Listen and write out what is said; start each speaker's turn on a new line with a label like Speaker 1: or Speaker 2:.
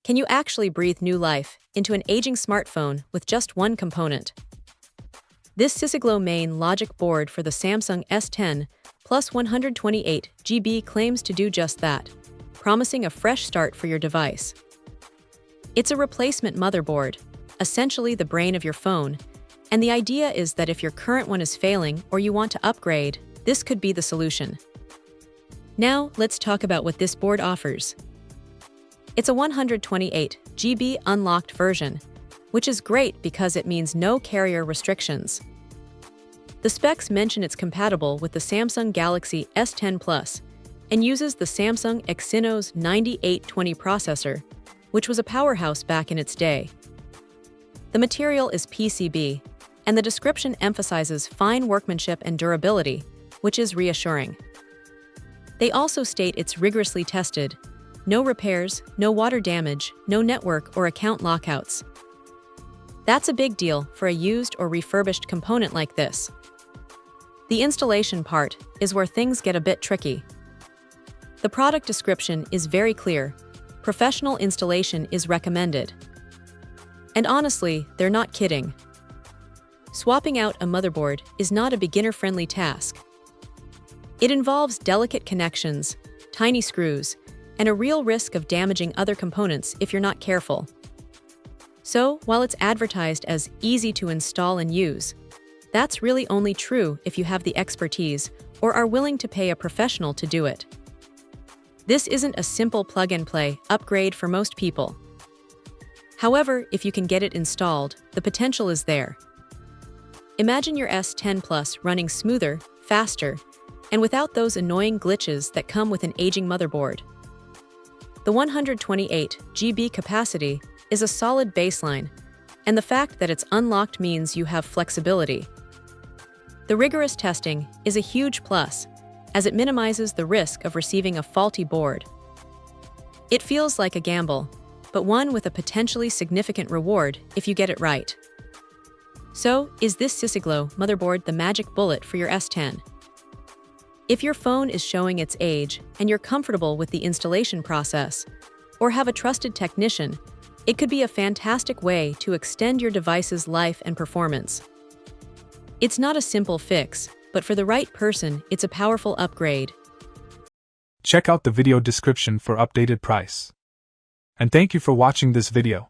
Speaker 1: Can you actually breathe new life into an aging smartphone with just one component? This Sysiglo main logic board for the Samsung S10 plus 128 GB claims to do just that, promising a fresh start for your device. It's a replacement motherboard, essentially the brain of your phone, and the idea is that if your current one is failing or you want to upgrade, this could be the solution. Now, let's talk about what this board offers. It's a 128 GB unlocked version, which is great because it means no carrier restrictions. The specs mention it's compatible with the Samsung Galaxy S10 Plus and uses the Samsung Exynos 9820 processor, which was a powerhouse back in its day. The material is PCB, and the description emphasizes fine workmanship and durability, which is reassuring. They also state it's rigorously tested. No repairs, no water damage, no network or account lockouts. That's a big deal for a used or refurbished component like this. The installation part is where things get a bit tricky. The product description is very clear. Professional installation is recommended. And honestly, they're not kidding. Swapping out a motherboard is not a beginner-friendly task. It involves delicate connections, tiny screws, and a real risk of damaging other components if you're not careful. So, while it's advertised as easy to install and use, that's really only true if you have the expertise or are willing to pay a professional to do it. This isn't a simple plug-and-play upgrade for most people. However, if you can get it installed, the potential is there. Imagine your S10 Plus running smoother, faster, and without those annoying glitches that come with an aging motherboard. The 128 GB capacity is a solid baseline, and the fact that it's unlocked means you have flexibility. The rigorous testing is a huge plus, as it minimizes the risk of receiving a faulty board. It feels like a gamble, but one with a potentially significant reward if you get it right. So, is this Sysiglo motherboard the magic bullet for your S10? If your phone is showing its age and you're comfortable with the installation process, or have a trusted technician, it could be a fantastic way to extend your device's life and performance. It's not a simple fix, but for the right person, it's a powerful upgrade.
Speaker 2: Check out the video description for updated price. And thank you for watching this video.